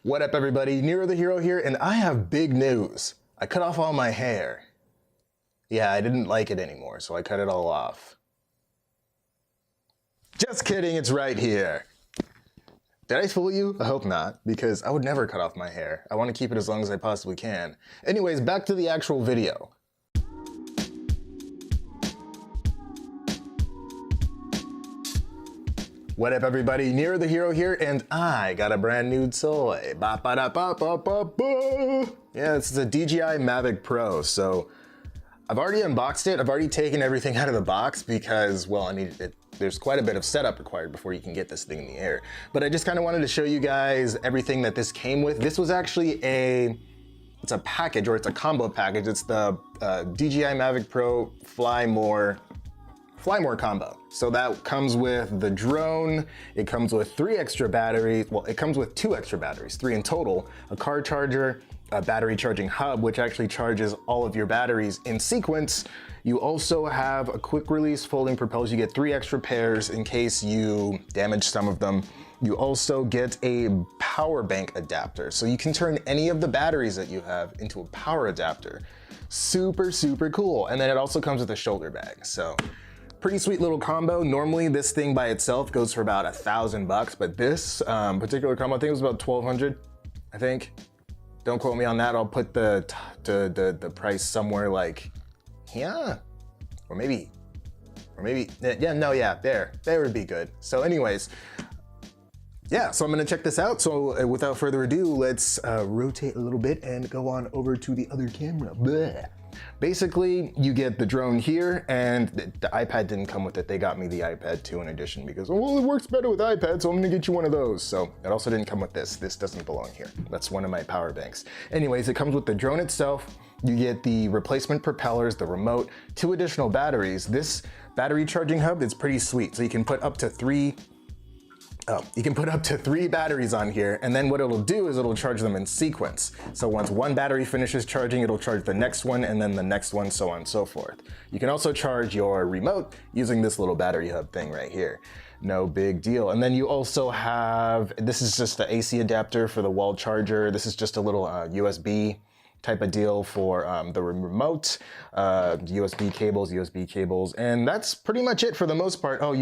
What up everybody, NeroTheHero here, and I have big news. I cut off all my hair. Yeah, I didn't like it anymore, so I cut it all off. Just kidding, it's right here. Did I fool you? I hope not, because I would never cut off my hair. I want to keep it as long as I possibly can. Anyways, back to the actual video. What up everybody, NeroTheHero here, and I got a brand new toy. Ba-ba-da-ba-ba-ba-ba. Yeah, this is a DGI Mavic Pro, so I've already unboxed it. I've already taken everything out of the box because, well, I needed it. There's quite a bit of setup required before you can get this thing in the air. But I just kind of wanted to show you guys everything that this came with. This was actually it's a package, or it's a combo package. It's the DGI Mavic Pro Fly More combo. So that comes with the drone, it comes with 3 extra batteries, well, it comes with 2 extra batteries, 3 in total, a car charger, a battery charging hub, which actually charges all of your batteries in sequence. You also have a quick release folding propellers. You get 3 extra pairs in case you damage some of them. You also get a power bank adapter. So you can turn any of the batteries that you have into a power adapter. Super, super cool. And then it also comes with a shoulder bag. So pretty sweet little combo. Normally this thing by itself goes for about $1,000, but this particular combo, I think it was about 1,200, I think. Don't quote me on that. I'll put the price somewhere like here, or maybe, yeah, no, yeah, there would be good. So anyways, yeah, so I'm gonna check this out. So without further ado, let's rotate a little bit and go on over to the other camera. Bleh. Basically, you get the drone here, and the iPad didn't come with it. They got me the iPad 2 in addition because, oh, well, it works better with iPad, so I'm gonna get you one of those. So it also didn't come with this. This doesn't belong here. That's one of my power banks. Anyways, it comes with the drone itself. You get the replacement propellers, the remote, 2 additional batteries. This battery charging hub is pretty sweet. So you can put up to 3 batteries on here, and then what it'll do is it'll charge them in sequence. So once one battery finishes charging, it'll charge the next one, and then the next one, so on and so forth. You can also charge your remote using this little battery hub thing right here. No big deal. And then you also have, this is just the AC adapter for the wall charger. This is just a little USB type of deal for the remote, USB cables, and that's pretty much it for the most part. Oh,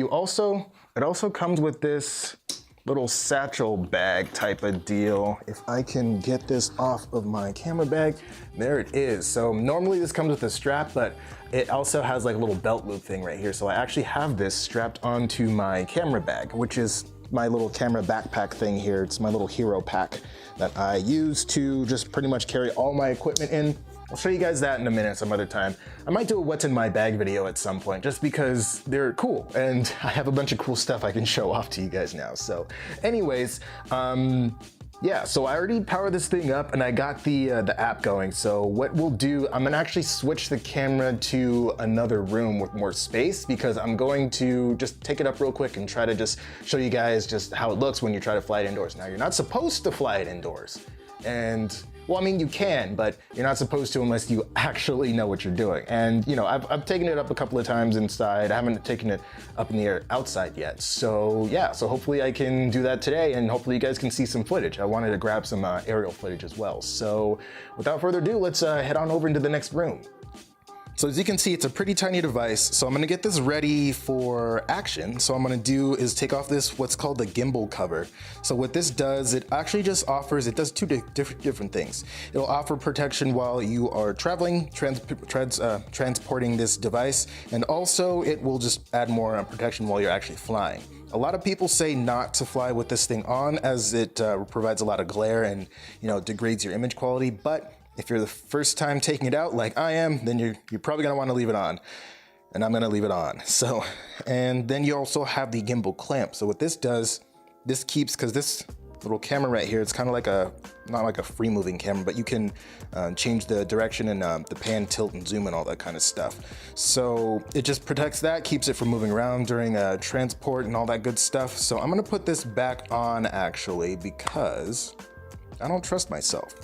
it also comes with this little satchel bag type of deal. If I can get this off of my camera bag, there it is. So normally this comes with a strap, but it also has like a little belt loop thing right here. So I actually have this strapped onto my camera bag, which is my little camera backpack thing here. It's my little hero pack that I use to just pretty much carry all my equipment in. I'll show you guys that in a minute some other time. I might do a what's in my bag video at some point just because they're cool and I have a bunch of cool stuff I can show off to you guys now. So anyways, yeah, so I already powered this thing up and I got the app going. So what we'll do, I'm gonna actually switch the camera to another room with more space because I'm going to just take it up real quick and try to just show you guys just how it looks when you try to fly it indoors. Now, you're not supposed to fly it indoors. And well, I mean, you can, but you're not supposed to unless you actually know what you're doing. And you know, I've taken it up a couple of times inside. I haven't taken it up in the air outside yet. So yeah, so hopefully I can do that today and hopefully you guys can see some footage. I wanted to grab some aerial footage as well. So without further ado, let's head on over into the next room. So as you can see, it's a pretty tiny device. So I'm gonna get this ready for action. So what I'm gonna do is take off this, what's called the gimbal cover. So what this does, it actually just offers, it does 2 different things. It'll offer protection while you are traveling, transporting this device, and also it will just add more protection while you're actually flying. A lot of people say not to fly with this thing on as it provides a lot of glare and, you know, degrades your image quality, but if you're the first time taking it out like I am, then you're probably gonna wanna leave it on. And I'm gonna leave it on. So, and then you also have the gimbal clamp. So what this does, this keeps, cause this little camera right here, it's kind of like not like a free moving camera, but you can change the direction and the pan, tilt, and zoom and all that kind of stuff. So it just protects that, keeps it from moving around during transport and all that good stuff. So I'm gonna put this back on actually because I don't trust myself.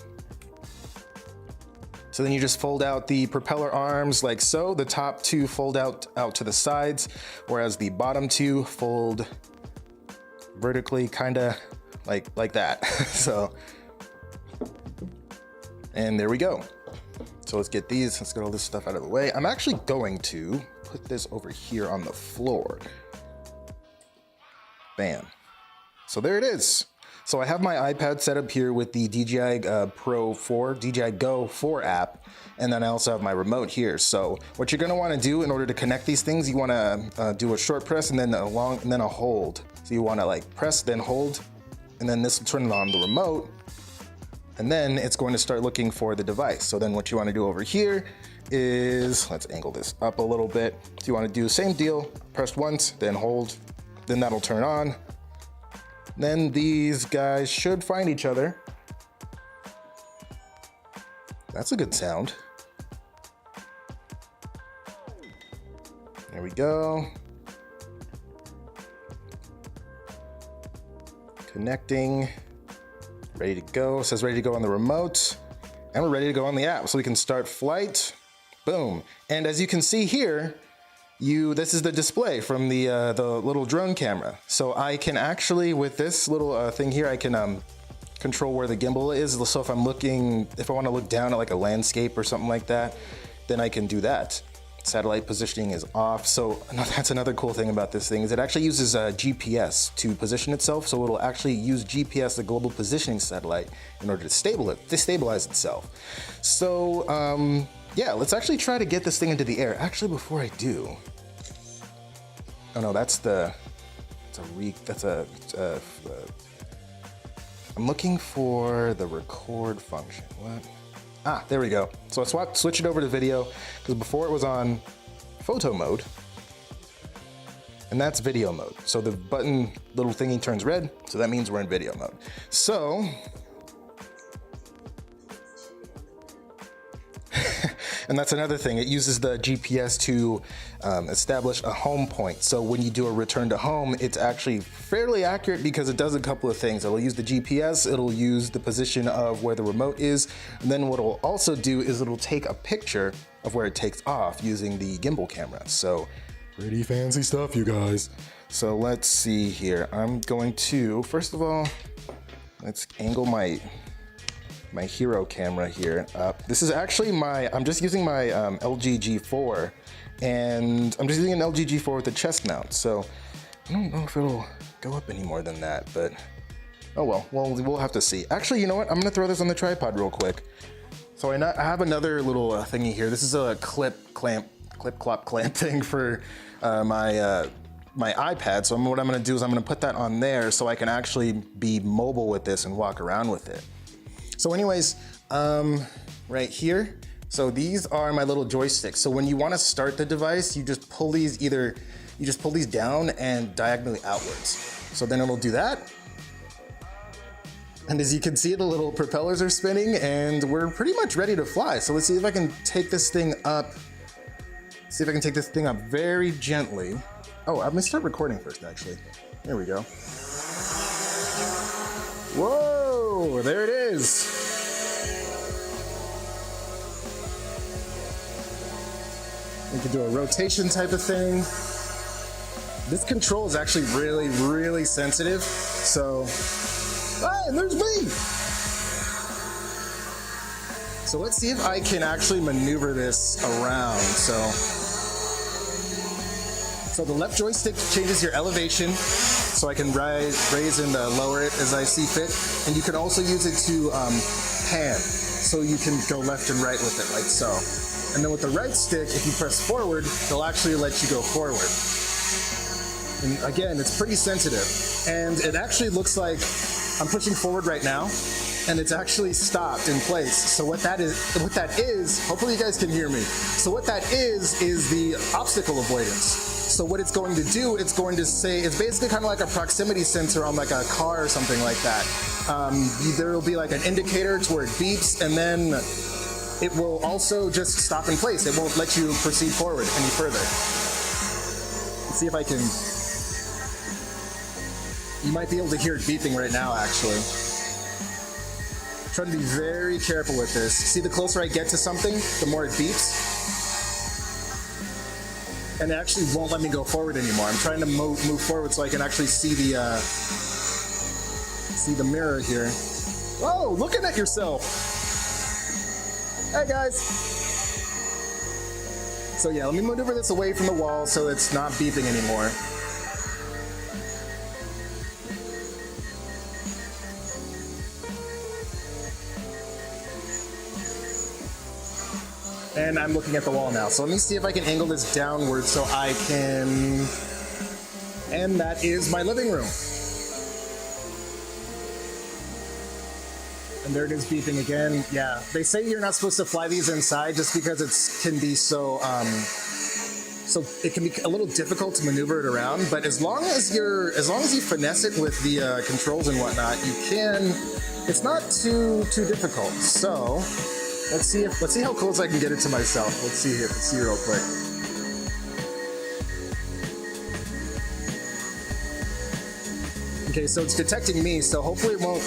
So then you just fold out the propeller arms like so. The top 2 fold out to the sides, whereas the bottom 2 fold vertically, kinda like that. So And there we go. So let's get these, let's get all this stuff out of the way. I'm actually going to put this over here on the floor. Bam. So there it is. So I have my iPad set up here with the DGI DGI Go 4 app, and then I also have my remote here. So what you're gonna wanna do in order to connect these things, you wanna do a short press and then a hold. So you wanna like press, then hold, and then this will turn on the remote, and then it's going to start looking for the device. So then what you wanna do over here is, let's angle this up a little bit. So you wanna do the same deal, press once, then hold, then that'll turn on. Then these guys should find each other. That's a good sound. There we go. Connecting. Ready to go. It says ready to go on the remote. And we're ready to go on the app. So we can start flight. Boom. And as you can see here, this is the display from the little drone camera. So I can actually, with this little thing here, I can control where the gimbal is. So if I want to look down at like a landscape or something like that, then I can do that. Satellite positioning is off. So that's another cool thing about this thing, is it actually uses GPS to position itself. So it'll actually use GPS, the global positioning satellite, in order to stabilize itself. So yeah, let's actually try to get this thing into the air. Actually, before I do, oh no, I'm looking for the record function. What? Ah, there we go. So I switch it over to video, because before it was on photo mode, and that's video mode. So the button little thingy turns red, so that means we're in video mode. So, and that's another thing, it uses the GPS to establish a home point. So when you do a return to home, it's actually fairly accurate because it does a couple of things. It'll use the GPS, it'll use the position of where the remote is, and then what it'll also do is it'll take a picture of where it takes off using the gimbal camera. So pretty fancy stuff, you guys. So let's see here. I'm going to, first of all, let's angle my Hero camera here up. This is actually I'm just using my LG G4, and I'm just using an LG G4 with a chest mount. So I don't know if it'll go up any more than that, but oh well, we'll have to see. Actually, you know what? I'm gonna throw this on the tripod real quick. So I have another little thingy here. This is a clip clamp thing for my iPad. So what I'm gonna do is I'm gonna put that on there so I can actually be mobile with this and walk around with it. So anyways, right here, so these are my little joysticks. So when you want to start the device, you just pull these down and diagonally outwards. So then it'll do that. And as you can see, the little propellers are spinning and we're pretty much ready to fly. So let's see if I can take this thing up. See if I can take this thing up very gently. Oh, I'm gonna start recording first, actually. There we go. Whoa, there it is. We can do a rotation type of thing. This control is actually really, really sensitive. So, hey, there's me. So let's see if I can actually maneuver this around. So the left joystick changes your elevation. So I can raise and lower it as I see fit. And you can also use it to pan. So you can go left and right with it, like so. And then with the right stick, if you press forward, they'll actually let you go forward. And again, it's pretty sensitive. And it actually looks like I'm pushing forward right now, and it's actually stopped in place. So what that is, hopefully you guys can hear me. So what that is the obstacle avoidance. So what it's going to do, it's going to say, it's basically kind of like a proximity sensor on like a car or something like that. There will be like an indicator to where it beeps, and then it will also just stop in place. It won't let you proceed forward any further. Let's see if I can, you might be able to hear it beeping right now, actually. Try to be very careful with this. See, the closer I get to something, the more it beeps. And it actually won't let me go forward anymore. I'm trying to move forward so I can actually see the mirror here. Oh, looking at yourself. Hi guys. So yeah, let me maneuver this away from the wall so it's not beeping anymore. And I'm looking at the wall now. So let me see if I can angle this downward so I can... And that is my living room. And there it is beeping again. Yeah, they say you're not supposed to fly these inside just because it can be so it can be a little difficult to maneuver it around. But as long as you finesse it with the controls and whatnot, you can. It's not too difficult. So let's see how close I can get it to myself. Let's see here. Let's see real quick. Okay, so it's detecting me. So hopefully it won't.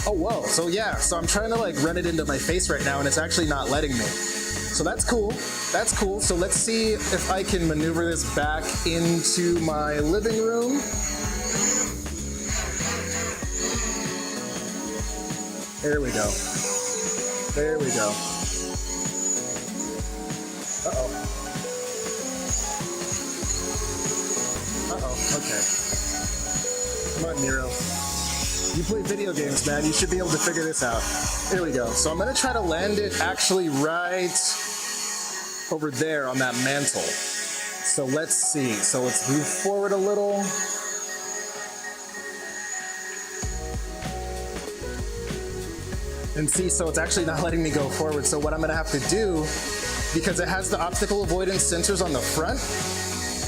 Oh, whoa. So yeah, so I'm trying to like run it into my face right now and it's actually not letting me. So that's cool. That's cool. So let's see if I can maneuver this back into my living room. There we go. There we go. Uh-oh. Uh-oh, okay. Come on, Nero. You play video games, man. You should be able to figure this out. There we go. So I'm gonna try to land it actually right over there on that mantle. So let's see. So let's move forward a little. And see, so it's actually not letting me go forward. So what I'm gonna have to do, because it has the obstacle avoidance sensors on the front,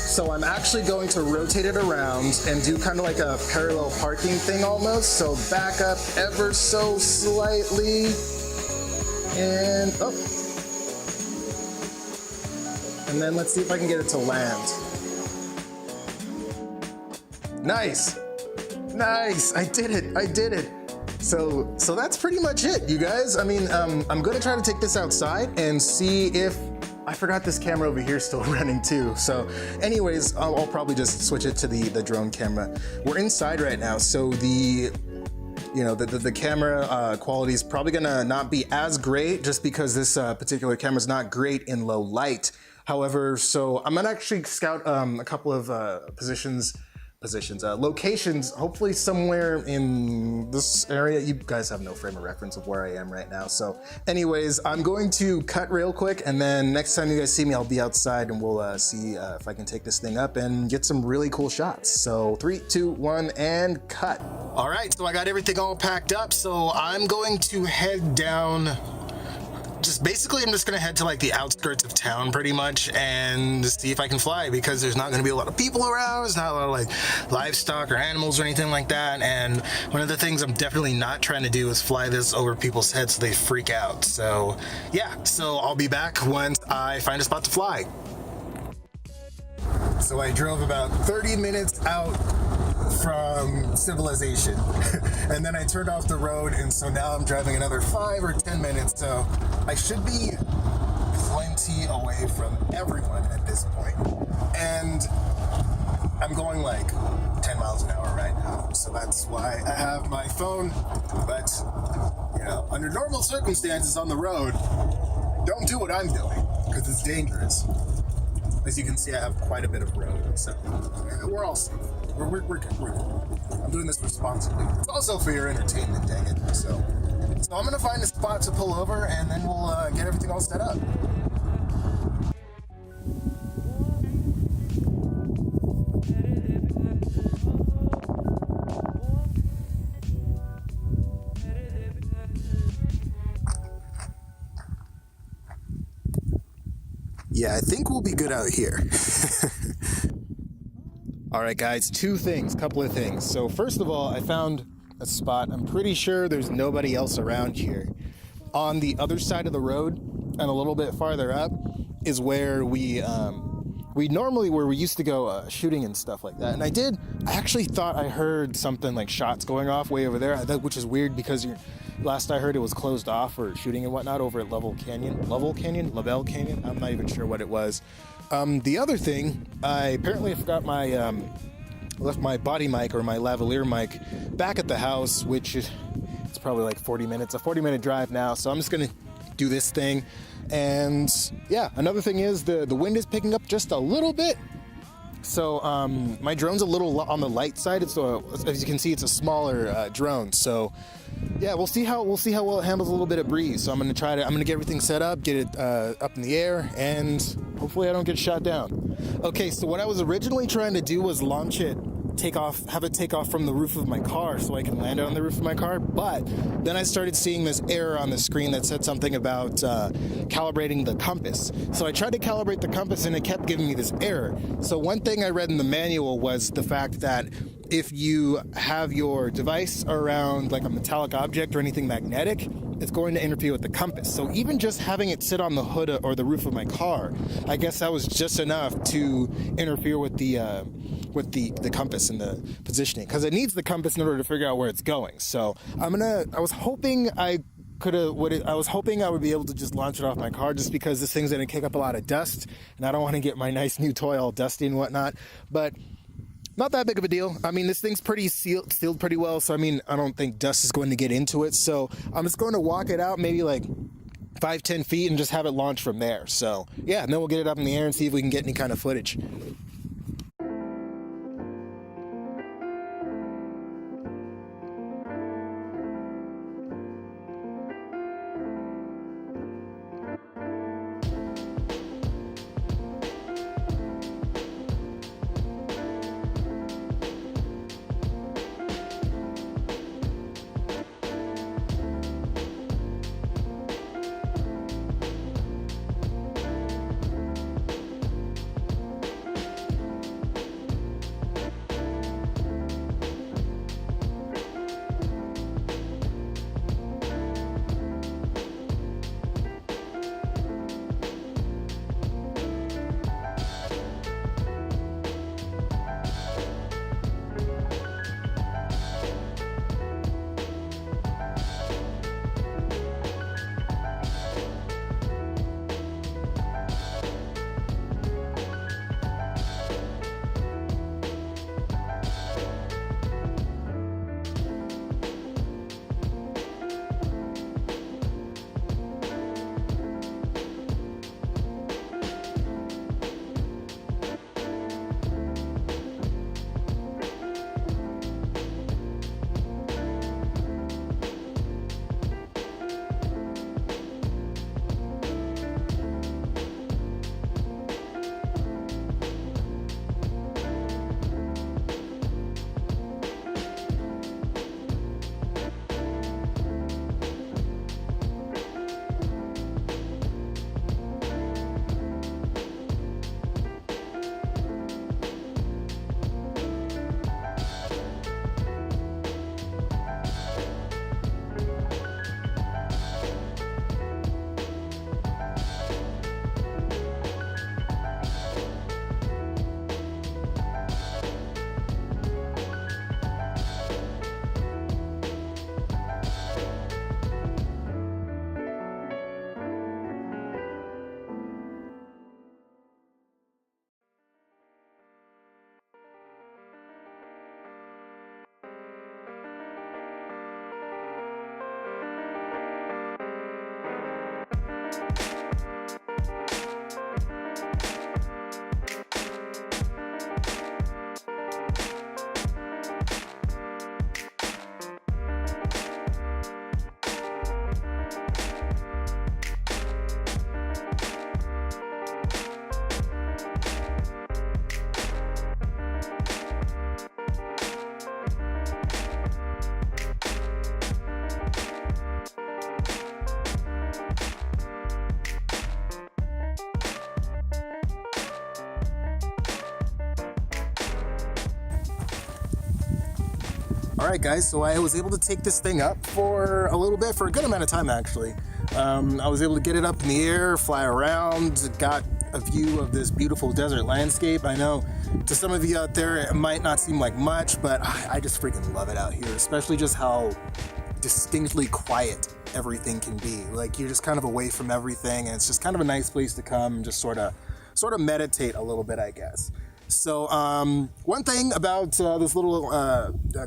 so I'm actually going to rotate it around and do kind of like a parallel parking thing almost. So back up ever so slightly and up. And then let's see if I can get it to land. Nice. Nice, I did it, I did it. So that's pretty much it, you guys. I mean, I'm gonna try to take this outside and see if, I forgot this camera over here is still running too. So anyways, I'll probably just switch it to the drone camera. We're inside right now, so the camera quality is probably gonna not be as great just because this particular camera is not great in low light. However, so I'm gonna actually scout a couple of locations, hopefully somewhere in this area. You guys have no frame of reference of where I am right now. So anyways, I'm going to cut real quick, and then next time you guys see me, I'll be outside and we'll see if I can take this thing up and get some really cool shots. So 3, 2, 1, and cut. All right, so I got everything all packed up. So I'm going to head down. I'm just gonna head to like the outskirts of town pretty much and see if I can fly, because there's not gonna be a lot of people around. There's not a lot of like livestock or animals or anything like that. And one of the things I'm definitely not trying to do is fly this over people's heads so they freak out. So yeah, so I'll be back once I find a spot to fly. So I drove about 30 minutes out from civilization and then I turned off the road, and so now I'm driving another 5 or 10 minutes, so I should be plenty away from everyone at this point. And I'm going like 10 miles an hour right now, so that's why I have my phone. But you know, under normal circumstances on the road, don't do what I'm doing because it's dangerous. As you can see, I have quite a bit of road, so we're all safe. We're good. I'm doing this responsibly. It's also for your entertainment, dang it. So I'm gonna find a spot to pull over, and then we'll get everything all set up. Yeah, I think we'll be good out here. All right, guys, couple of things. So first of all, I found a spot. I'm pretty sure there's nobody else around here. On the other side of the road and a little bit farther up is where we used to go shooting and stuff like that. And I actually thought I heard something like shots going off way over there, which is weird because last I heard it was closed off for shooting and whatnot over at Level Canyon. I'm not even sure what it was. The other thing, I forgot left my body mic or my lavalier mic back at the house, which is, it's probably like 40 minutes, a 40-minute drive now. So I'm just gonna do this thing. And yeah, another thing is the wind is picking up just a little bit. So my drone's a little on the light side. It's as you can see, it's a smaller drone. So yeah, we'll see how well it handles a little bit of breeze. So I'm gonna get everything set up, get it up in the air, and hopefully I don't get shot down. Okay, so what I was originally trying to do was launch it, have it take off from the roof of my car so I can land it on the roof of my car, but then I started seeing this error on the screen that said something about calibrating the compass. So I tried to calibrate the compass and it kept giving me this error. So one thing I read in the manual was the fact that if you have your device around like a metallic object or anything magnetic, it's going to interfere with the compass. So even just having it sit on the hood or the roof of my car, I guess that was just enough to interfere with the compass and the positioning, because it needs the compass in order to figure out where it's going. So I was hoping I would be able to just launch it off my car, just because this thing's going to kick up a lot of dust and I don't want to get my nice new toy all dusty and whatnot. But not that big of a deal. I mean, this thing's pretty sealed pretty well, so I mean, I don't think dust is going to get into it. So I'm just going to walk it out maybe like 5-10 feet and just have it launch from there. So yeah, and then we'll get it up in the air and see if we can get any kind of footage. Alright guys, so I was able to take this thing up for a little bit, for a good amount of time actually. I was able to get it up in the air, fly around, got a view of this beautiful desert landscape. I know to some of you out there it might not seem like much, but I just freaking love it out here, especially just how distinctly quiet everything can be. Like, you're just kind of away from everything, and it's just kind of a nice place to come and just sort of meditate a little bit, I guess. So one thing about this little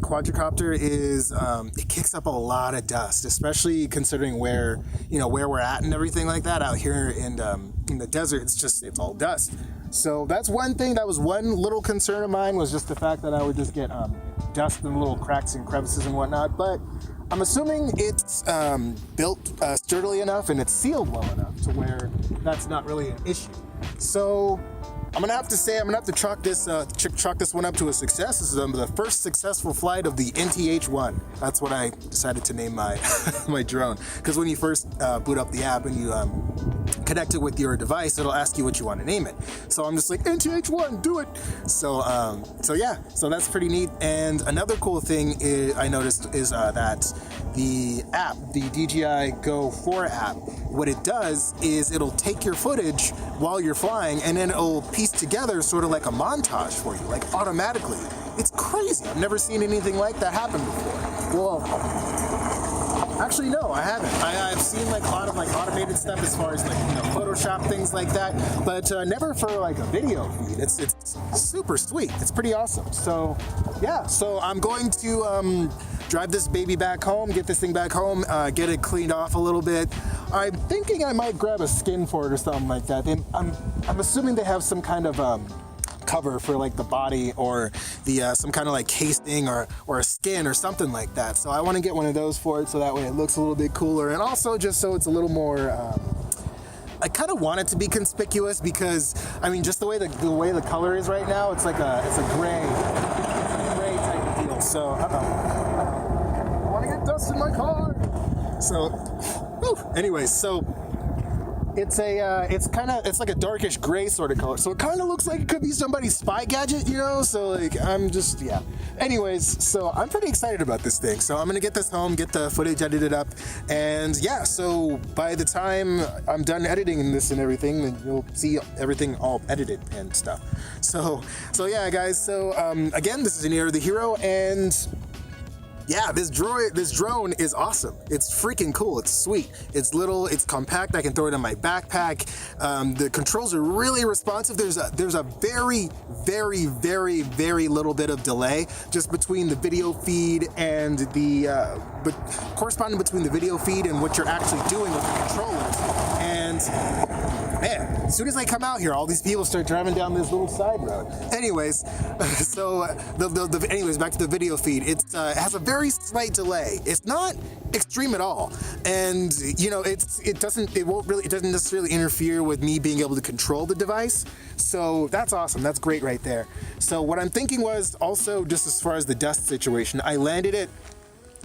quadricopter is it kicks up a lot of dust, especially considering where we're at and everything like that. Out here in the desert, it's all dust. So that's one thing. That was one little concern of mine, was just the fact that I would just get dust and little cracks and crevices and whatnot. But I'm assuming it's built sturdily enough and it's sealed well enough to where that's not really an issue. So I'm gonna have to chalk this one up to a success. This is the first successful flight of the NTH1. That's what I decided to name my my drone. Because when you first boot up the app and you connect it with your device, it'll ask you what you want to name it. So I'm just like, NTH1, do it. So yeah, so that's pretty neat. And another cool thing I noticed is that the app, the DGI Go 4 app, what it does is it'll take your footage while you're flying, and then it'll piece together sort of like a montage for you, like automatically. It's crazy. I've never seen anything like that happen before. Well, actually, no, I haven't. I've seen like a lot of like automated stuff as far as like Photoshop, things like that, but never for like a video feed. It's super sweet. It's pretty awesome. So yeah, so I'm going to drive this baby back home, get this thing back home, get it cleaned off a little bit. I'm thinking I might grab a skin for it or something like that. I'm assuming they have some kind of cover for like the body, or the some kind of like casing or a skin or something like that. So I want to get one of those for it, so that way it looks a little bit cooler, and also just so it's a little more. I kind of want it to be conspicuous, because I mean, just the way the color is right now, it's a gray type of deal. So I want to get dust in my car. So, anyways, so it's like a darkish gray sort of color. So it kind of looks like it could be somebody's spy gadget, So like, yeah. Anyways, so I'm pretty excited about this thing. So I'm gonna get this home, get the footage edited up, and yeah. So by the time I'm done editing this and everything, then you'll see everything all edited and stuff. So yeah, guys. So again, this is NeroTheHero, and yeah, this drone is awesome. It's freaking cool. It's sweet. It's little. It's compact. I can throw it in my backpack. The controls are really responsive. There's a very, very, very, very little bit of delay just between the video feed and but corresponding between the video feed and what you're actually doing with the controllers. And man, as soon as I come out here, all these people start driving down this little side road. Anyways, so anyways, back to the video feed. It has a very slight delay. It's not extreme at all, and it doesn't necessarily interfere with me being able to control the device. So that's awesome. That's great right there. So what I'm thinking was also, just as far as the dust situation, I landed it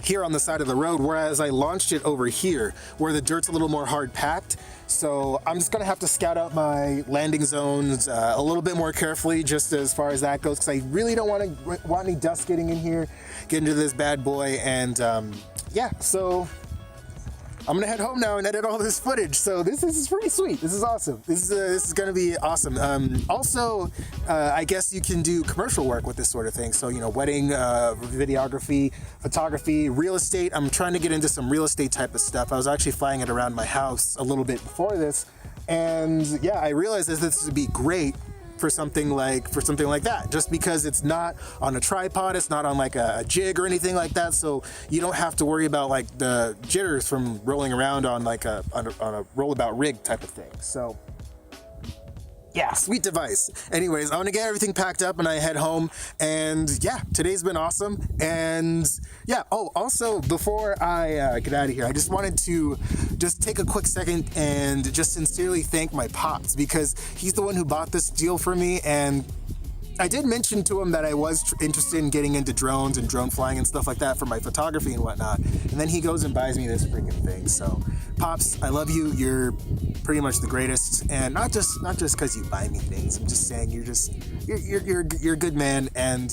here on the side of the road, whereas I launched it over here where the dirt's a little more hard packed. So I'm just gonna have to scout out my landing zones a little bit more carefully, just as far as that goes, because I really don't want any dust getting in here, get into this bad boy. And yeah, so I'm gonna head home now and edit all this footage. So this is pretty sweet. This is awesome. This is gonna be awesome. Also, I guess you can do commercial work with this sort of thing. So wedding, videography, photography, real estate. I'm trying to get into some real estate type of stuff. I was actually flying it around my house a little bit before this, and yeah, I realized that this would be great for something like that, just because it's not on a tripod, it's not on like a jig or anything like that, so you don't have to worry about like the jitters from rolling around on like on a rollabout rig type of thing. So yeah, sweet device. Anyways, I'm gonna get everything packed up and I head home, and yeah, today's been awesome. And yeah, oh, also before I get out of here, I just wanted to just take a quick second and just sincerely thank my pops, because he's the one who bought this deal for me. And I did mention to him that I was interested in getting into drones and drone flying and stuff like that for my photography and whatnot. And then he goes and buys me this freaking thing. So, Pops, I love you. You're pretty much the greatest. And not just because you buy me things. I'm just saying you're a good man. And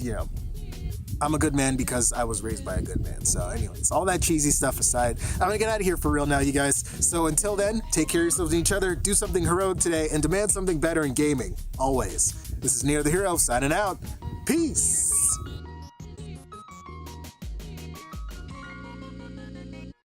I'm a good man because I was raised by a good man. So anyways, all that cheesy stuff aside, I'm gonna get out of here for real now, you guys. So until then, take care of yourselves and each other, do something heroic today, and demand something better in gaming, always. This is NeroTheHero signing out. Peace.